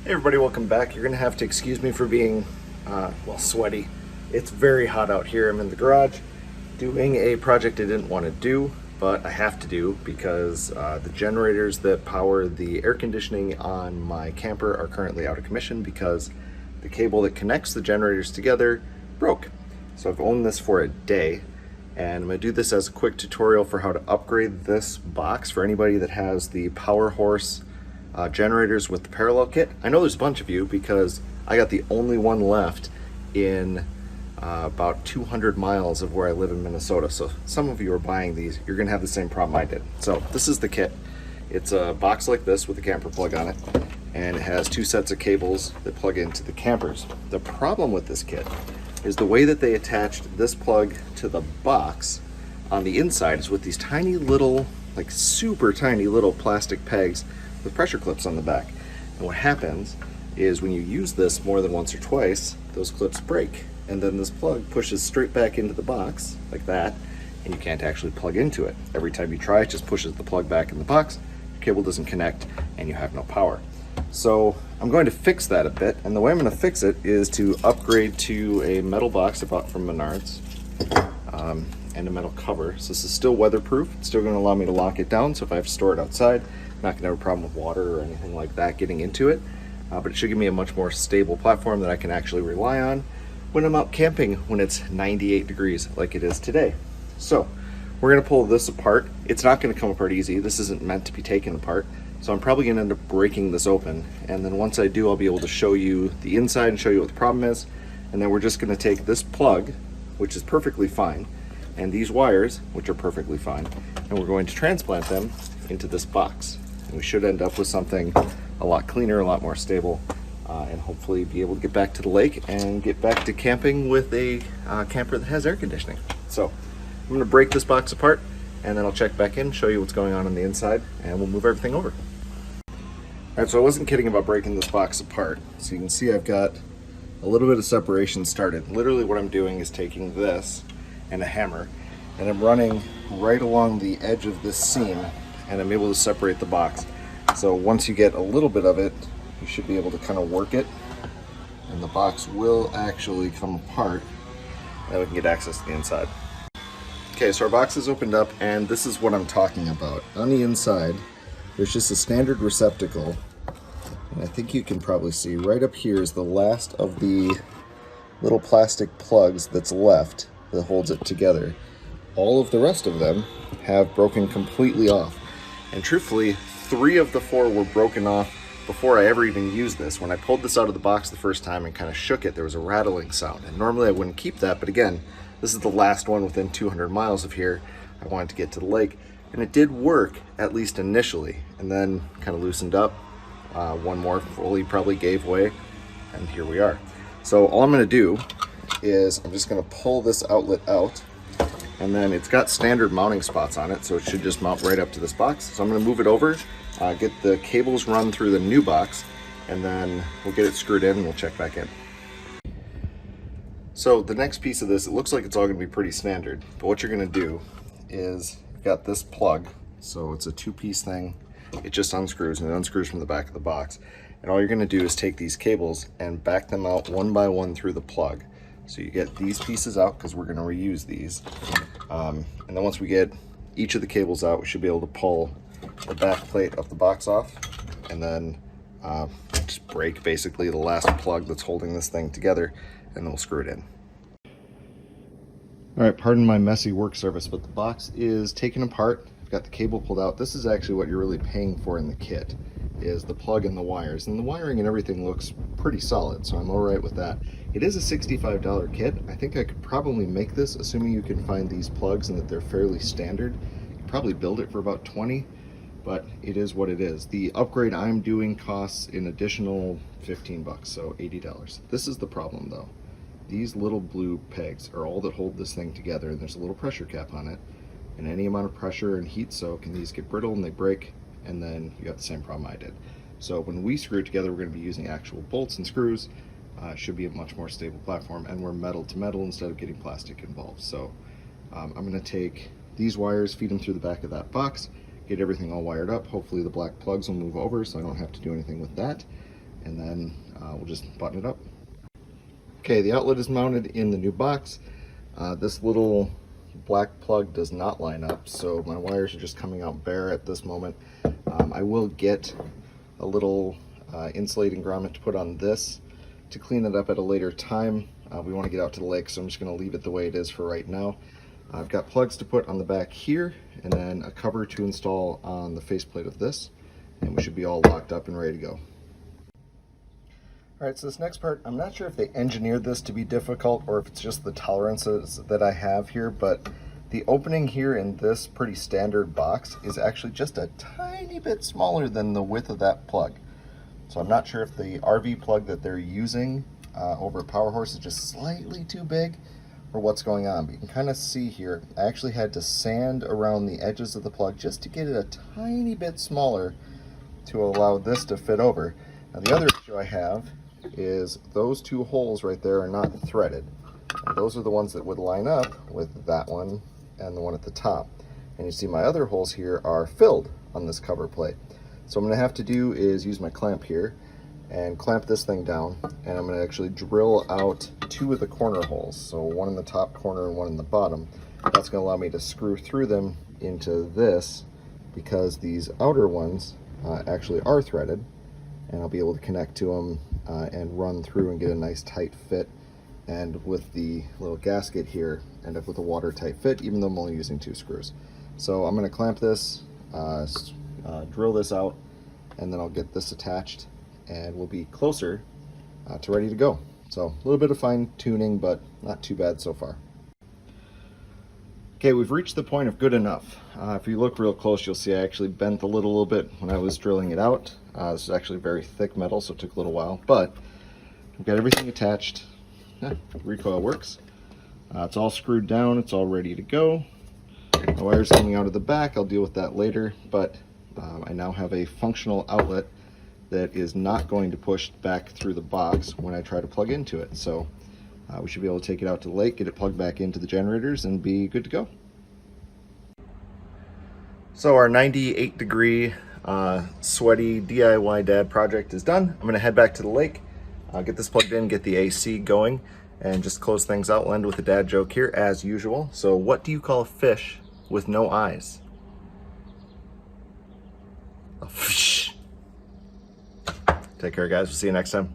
Hey everybody, welcome back. You're gonna have to excuse me for being, well, sweaty. It's very hot out here. I'm in the garage doing a project I didn't want to do, but I have to do because the generators that power the air conditioning on my camper are currently out of commission because the cable that connects the generators together broke. So I've owned this for a day, and I'm gonna do this as a quick tutorial for how to upgrade this box for anybody that has the PowerHorse generators with the parallel kit. I know there's a bunch of you because I got the only one left in about 200 miles of where I live in Minnesota. So some of you are buying these, you're gonna have the same problem I did. So this is the kit. It's a box like this with a camper plug on it, and it has two sets of cables that plug into the campers. The problem with this kit is the way that they attached this plug to the box on the inside is with these tiny little, like super tiny little plastic pegs with pressure clips on the back. And what happens is when you use this more than once or twice, those clips break, and then this plug pushes straight back into the box like that, and you can't actually plug into it. Every time you try, it just pushes the plug back in the box, your cable doesn't connect, and you have no power. So I'm going to fix that a bit, and the way I'm going to fix it is to upgrade to a metal box I bought from Menards, and a metal cover. So this is still weatherproof. It's still going to allow me to lock it down, so if I have to store it outside, I'm not going to have a problem with water or anything like that getting into it. But it should give me a much more stable platform that I can actually rely on when I'm out camping when it's 98 degrees like it is today. So we're going to pull this apart. It's not going to come apart easy. This isn't meant to be taken apart. So I'm probably going to end up breaking this open. And then once I do, I'll be able to show you the inside and show you what the problem is. And then we're just going to take this plug, which is perfectly fine, and these wires, which are perfectly fine, and we're going to transplant them into this box. And we should end up with something a lot cleaner, a lot more stable, and hopefully be able to get back to the lake and get back to camping with a camper that has air conditioning. So I'm going to break this box apart, and then I'll check back in, show you what's going on the inside, and we'll move everything over. All right, so I wasn't kidding about breaking this box apart. So you can see I've got a little bit of separation started. Literally what I'm doing is taking this and a hammer, and I'm running right along the edge of this seam, and I'm able to separate the box. So once you get a little bit of it, you should be able to kind of work it, and the box will actually come apart, and we can get access to the inside. Okay, so our box is opened up, and this is what I'm talking about. On the inside, there's just a standard receptacle, and I think you can probably see right up here is the last of the little plastic plugs that's left that holds it together. All of the rest of them have broken completely off. And truthfully, 3 of the 4 were broken off before I ever even used this. When I pulled this out of the box the first time and kind of shook it, there was a rattling sound. And normally I wouldn't keep that, but again, this is the last one within 200 miles of here. I wanted to get to the lake, and it did work, at least initially, and then kind of loosened up. One more fully probably gave way, and here we are. So all I'm gonna do is I'm just gonna pull this outlet out, and then it's got standard mounting spots on it, so it should just mount right up to this box. So I'm gonna move it over, get the cables run through the new box, and then we'll get it screwed in and we'll check back in. So the next piece of this, it looks like it's all gonna be pretty standard, but what you're gonna do is you've got this plug, so it's a 2-piece thing. It just unscrews, and it unscrews from the back of the box. And all you're gonna do is take these cables and back them out one by one through the plug. So you get these pieces out because we're gonna reuse these. And then once we get each of the cables out, we should be able to pull the back plate of the box off, and then just break basically the last plug that's holding this thing together, and then we'll screw it in. All right, pardon my messy work surface, but the box is taken apart. I've got the cable pulled out. This is actually what you're really paying for in the kit, is the plug and the wires. And the wiring and everything looks pretty solid, so I'm all right with that. It is a $65 kit. I think I could probably make this, assuming you can find these plugs and that they're fairly standard. You could probably build it for about 20, but it is what it is. The upgrade I'm doing costs an additional 15 bucks, so $80. This is the problem though. These little blue pegs are all that hold this thing together, and there's a little pressure cap on it, and any amount of pressure and heat soak and these get brittle and they break, and then you got the same problem I did. So when we screw it together, we're going to be using actual bolts and screws. It should be a much more stable platform, and we're metal to metal instead of getting plastic involved. So I'm going to take these wires, feed them through the back of that box, get everything all wired up. Hopefully the black plugs will move over so I don't have to do anything with that. and then we'll just button it up. Okay, the outlet is mounted in the new box. This little black plug does not line up, so my wires are just coming out bare at this moment. I will get a little insulating grommet to put on this to clean it up at a later time. We want to get out to the lake, so I'm just going to leave it the way it is for right now. I've got plugs to put on the back here, and then a cover to install on the faceplate of this, and we should be all locked up and ready to go. All right, so this next part, I'm not sure if they engineered this to be difficult or if it's just the tolerances that I have here, but the opening here in this pretty standard box is actually just a tiny bit smaller than the width of that plug. So I'm not sure if the RV plug that they're using over at PowerHorse is just slightly too big or what's going on. But you can kind of see here, I actually had to sand around the edges of the plug just to get it a tiny bit smaller to allow this to fit over. Now the other issue I have is those two holes right there are not threaded. And those are the ones that would line up with that one and the one at the top. And you see my other holes here are filled on this cover plate. So what I'm going to have to do is use my clamp here and clamp this thing down, and I'm going to actually drill out two of the corner holes, so one in the top corner and one in the bottom. That's going to allow me to screw through them into this, because these outer ones actually are threaded, and I'll be able to connect to them and run through and get a nice tight fit. And with the little gasket here, end up with a watertight fit, even though I'm only using 2 screws. So I'm going to clamp this, drill this out, and then I'll get this attached, and we'll be closer to ready to go. So a little bit of fine tuning, but not too bad so far. Okay, we've reached the point of good enough. If you look real close, you'll see I actually bent a little bit when I was drilling it out. This is actually very thick metal, so it took a little while, but we've got everything attached. Recoil works. It's all screwed down, it's all ready to go. The wire's coming out of the back, I'll deal with that later, but I now have a functional outlet that is not going to push back through the box when I try to plug into it. So we should be able to take it out to the lake, get it plugged back into the generators, and be good to go. So our 98-degree sweaty DIY dad project is done. I'm going to head back to the lake, get this plugged in, get the AC going, and just close things out. We'll end with a dad joke here as usual. So what do you call a fish with no eyes? A fish. Take care, guys. We'll see you next time.